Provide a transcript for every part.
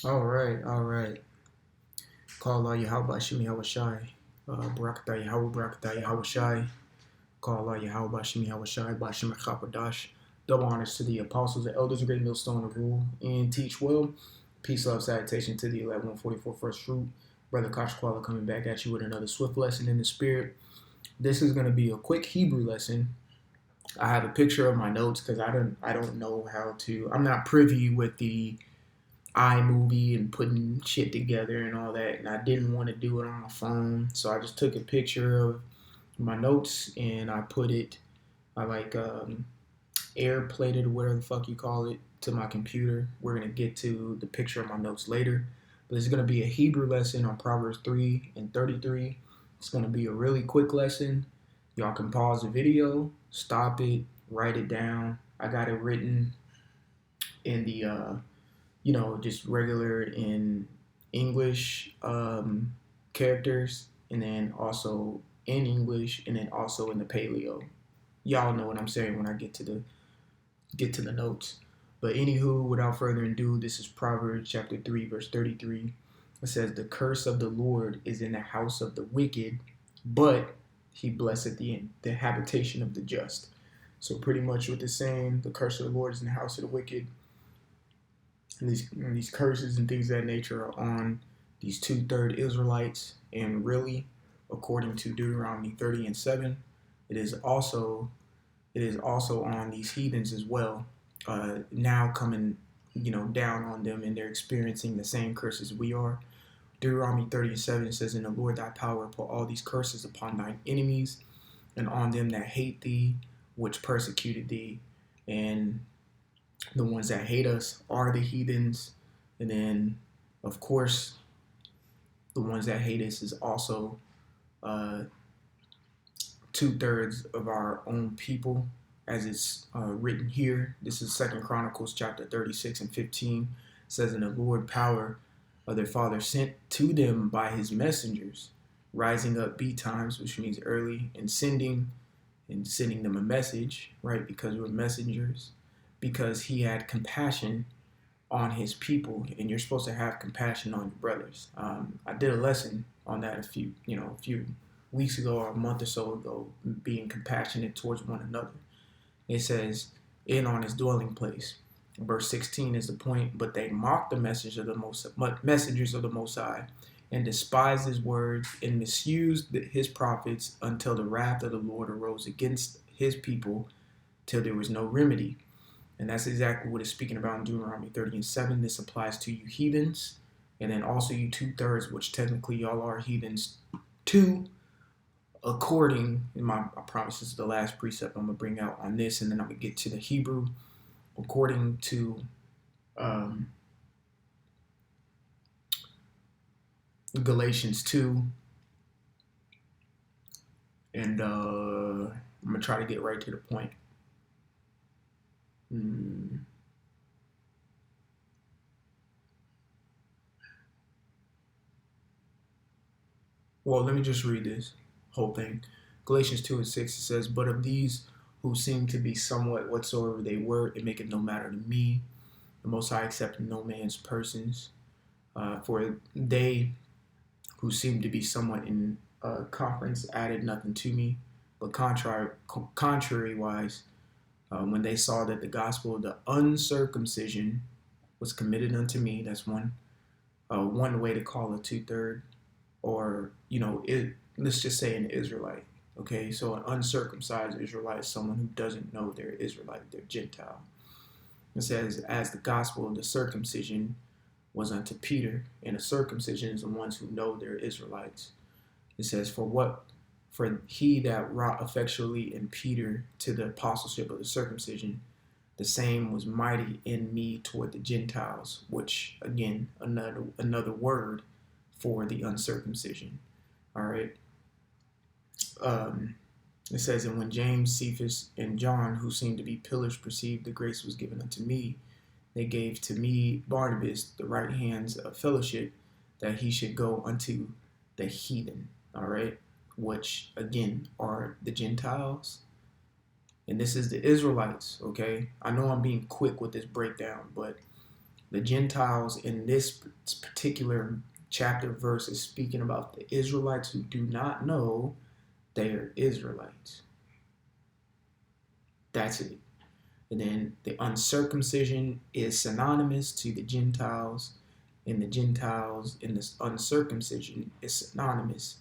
All right, all right. Call Allah Yahweh Shimi Hawashai. Barakatah Yahweh, Barakatah Yahweh. Call Allah Yahweh Shimi Hawashai, Bashim Chapadash. Double honors to the apostles and elders, a great millstone to rule and teach well. Peace, love, salutation to the 144 first fruit. Brother Kashkwala coming back at you with another swift lesson in the spirit. This is going to be a quick Hebrew lesson. I have a picture of my notes because I don't know how to. I'm not privy with the iMovie and putting shit together and all that, and I didn't want to do it on my phone, so I just took a picture of my notes and I put it. I air plated, whatever the fuck you call it, to my computer. We're gonna get to the picture of my notes later, but it's gonna be a Hebrew lesson on Proverbs 3 and 33. It's gonna be a really quick lesson. Y'all can pause the video, stop it, write it down. I got it written in the just regular in English characters, and then also in English, and then also in the Paleo. Y'all know what I'm saying when I get to the notes. But anywho, without further ado, this is Proverbs chapter 3, verse 33. It says, "The curse of the Lord is in the house of the wicked, but he blesseth the habitation of the just." So pretty much what it's saying, the curse of the Lord is in the house of the wicked, and these curses and things of that nature are on these two-third Israelites, and really, according to Deuteronomy 30 and 7, it is also on these heathens as well. Now coming, down on them, and they're experiencing the same curses we are. Deuteronomy 30 and 7 says, "In the Lord thy power put all these curses upon thine enemies, and on them that hate thee, which persecuted thee." And the ones that hate us are the heathens. And then, of course, the ones that hate us is also uh, two-thirds of our own people, as it's written here. This is Second Chronicles chapter 36 and 15. It says, "In the Lord power of their father sent to them by his messengers, rising up betimes," which means early, and sending them a message, right? Because we're messengers, because he had compassion on his people, and you're supposed to have compassion on your brothers. I did a lesson on that a few weeks ago or a month or so ago, being compassionate towards one another. It says, "In on his dwelling place." Verse 16 is the point. "But they mocked the messengers of the Most High, and despised his words, and misused his prophets, until the wrath of the Lord arose against his people, till there was no remedy." And that's exactly what it's speaking about in Deuteronomy 30 and 7. This applies to you heathens, and then also you two-thirds, which technically y'all are heathens too, according, I promise this is the last precept I'm going to bring out on this, and then I'm going to get to the Hebrew. According to Galatians 2, and I'm going to try to get right to the point. Well, let me just read this whole thing. Galatians 2 and 6, it says, "But of these who seem to be somewhat whatsoever they were, it maketh no matter to me. The Most High accepted no man's persons. For they who seemed to be somewhat in conference added nothing to me. But contrariwise, when they saw that the gospel of the uncircumcision was committed unto me," that's one way to call a two-third, or let's just say an Israelite. Okay, so an uncircumcised Israelite is someone who doesn't know they're Israelite, they're Gentile. It says, "As the gospel of the circumcision was unto Peter," and the circumcision is the ones who know they're Israelites. It says, For he that wrought effectually in Peter to the apostleship of the circumcision, the same was mighty in me toward the Gentiles," which, again, another word for the uncircumcision. All right. It says, "And when James, Cephas, and John, who seemed to be pillars, perceived the grace was given unto me, they gave to me Barnabas the right hands of fellowship, that he should go unto the heathen." All right. Which, again, are the Gentiles. And this is the Israelites, okay? I know I'm being quick with this breakdown, but The Gentiles in this particular chapter verse is speaking about the Israelites who do not know they are Israelites. That's it. And then the uncircumcision is synonymous to the Gentiles, and the Gentiles in this uncircumcision is synonymous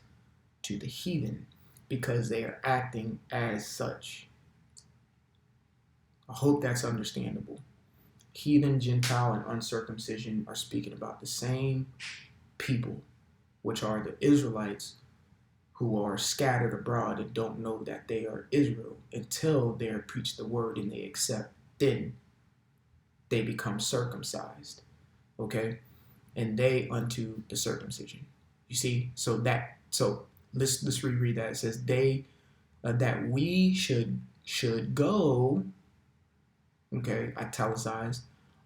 to the heathen because they are acting as such. I hope that's understandable. Heathen, Gentile, and uncircumcision are speaking about the same people, which are the Israelites who are scattered abroad and don't know that they are Israel until they are preached the word and they accept. Then they become circumcised, okay? And they unto the circumcision. You see, so let's reread that. It says they that we should go, okay, italicized,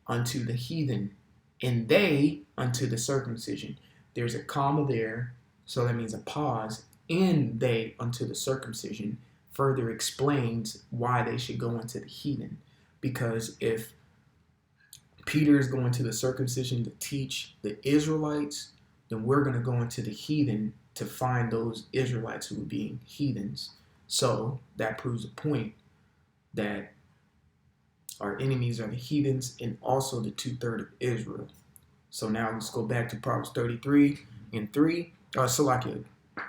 unto the heathen, and they unto the circumcision. There's a comma there, so that means a pause. And they unto the circumcision further explains why they should go into the heathen. Because if Peter is going to the circumcision to teach the Israelites, then we're going to go into the heathen to find those Israelites who are being heathens. So that proves a point that our enemies are the heathens and also the 2/3 of Israel. So now let's go back to Proverbs 33 and 3.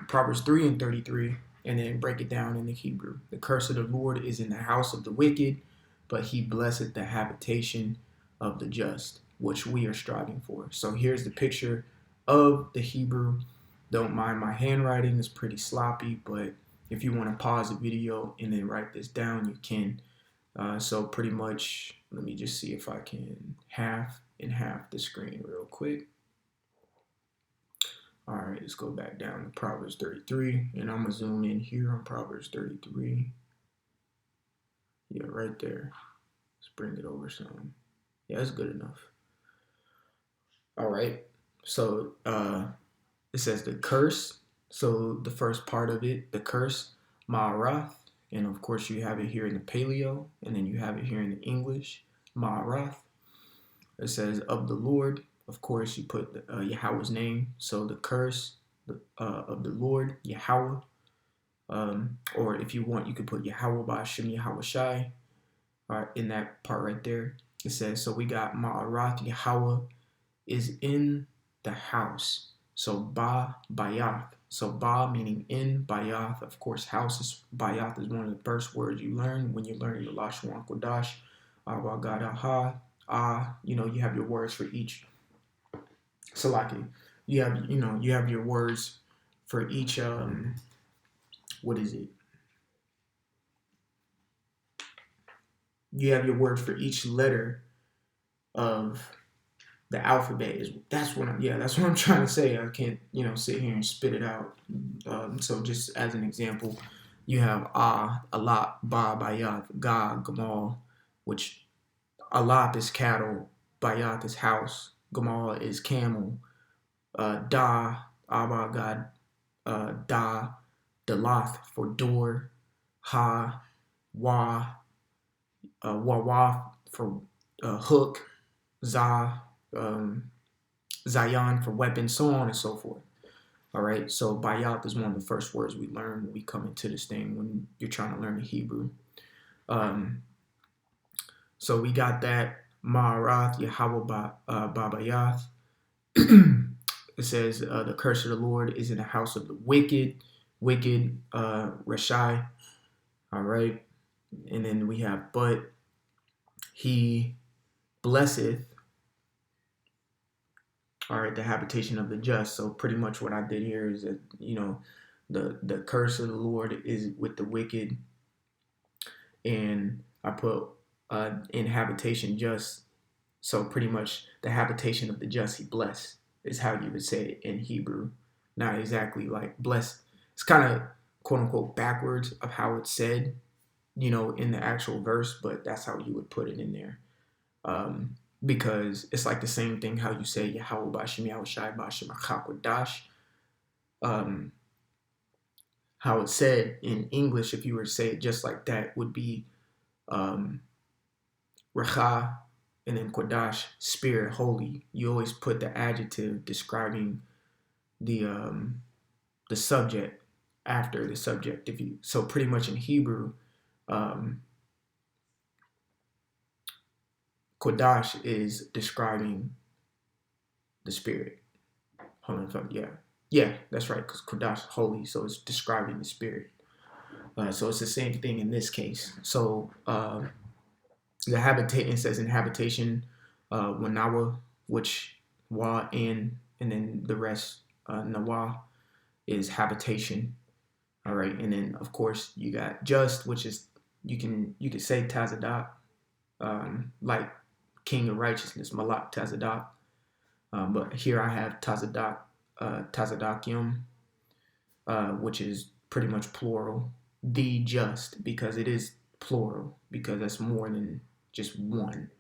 Proverbs 3 and 33, and then break it down in the Hebrew. The curse of the Lord is in the house of the wicked, but he blesseth the habitation of the just, which we are striving for. So here's the picture of the Hebrew. Don't mind my handwriting, it's pretty sloppy, but if you want to pause the video and then write this down, you can. So pretty much, let me just see if I can half the screen real quick. All right, let's go back down to Proverbs 33, and I'm going to zoom in here on Proverbs 33. Yeah, right there. Let's bring it over some. Yeah, that's good enough. All right, so it says the curse. So the first part of it, the curse, Ma'arath, and of course you have it here in the Paleo, and then you have it here in the English, Ma'arath. It says of the Lord. Of course, you put Yahweh's name. So the curse of the Lord, Yahweh. Or if you want, you could put Yahweh Ba'Shem Yahweh Shai in that part right there. It says, so we got Ma'arath, Yahweh is in the house. So Bayath. So Ba meaning in, Bayath. Of course, house is Bayath is one of the first words you learn when you learn your Lashon Kodash, Awagadaha. You have your words for each. Salaki, you have your words for each. What is it? You have your words for each letter of the alphabet. That's what I'm trying to say. I can't sit here and spit it out. So just as an example, you have Alap, Ba, Bayath, Ga, Gamal, which Alap is cattle, Bayath is house, Gamal is camel, Da, Abba, God, Da, Dalath for door, Ha, Wa, Wawa for hook, Za, Zion for weapon, so on and so forth. All right, so Bayat is one of the first words we learn when we come into this thing when you're trying to learn the Hebrew. So we got that Ma'arath, Yahweh Babayath. It says the curse of the Lord is in the house of the wicked, Rashai. All right, and then we have but he blesseth. All right, the habitation of the just. So pretty much what I did here is that the curse of the Lord is with the wicked, and I put in habitation just. So pretty much the habitation of the just he blessed is how you would say it in Hebrew. Not exactly like blessed. It's kind of quote unquote backwards of how it's said, in the actual verse, but that's how you would put it in there. Because it's like the same thing how you say Yahweh Ba'Shem Yahweh Shai Ba'Shem Achakodash. How it's said in English, if you were to say it just like that, would be Recha And then Kodash, spirit, holy. You always put the adjective describing the subject after the subject. So pretty much in Hebrew, Kodash is describing the spirit. Hold on, yeah, that's right. Because Kodash is holy, so it's describing the spirit. So it's the same thing in this case. So the habitation says in habitation, Wanawa, which wa and then the rest Nawa is habitation. All right, and then of course you got just, which is you could say Tazadak, like King of Righteousness, Malak Tazadak. But here I have Tazadak, Tazadakium, which is pretty much plural. The just, because it is plural, because that's more than just one.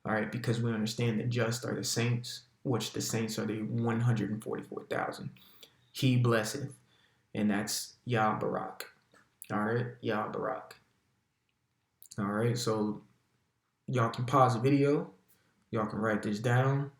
All right, because we understand the just are the saints, which the saints are the 144,000. He blesseth, and that's Yah Barak. All right, Yah Barak. All right, so y'all can pause the video. Y'all can write this down.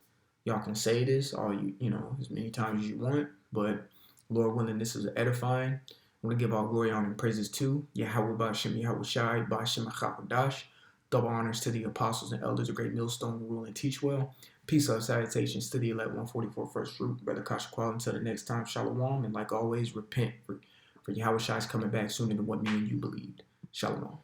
Y'all can say this all as many times as you want. But Lord willing, this is edifying. I want to give all glory, honor, and praises to Yahweh Ba'Shem Yahweh Shai Ba'Shem Achapadash. Double honors to the apostles and elders of Great Millstone who rule and teach well. Peace, love, salutations to the elect 144 first fruit. Brother Kashaqual, until the next time, Shalom. And like always, repent for Yahweh Shai's coming back sooner than what me and you believed. Shalom.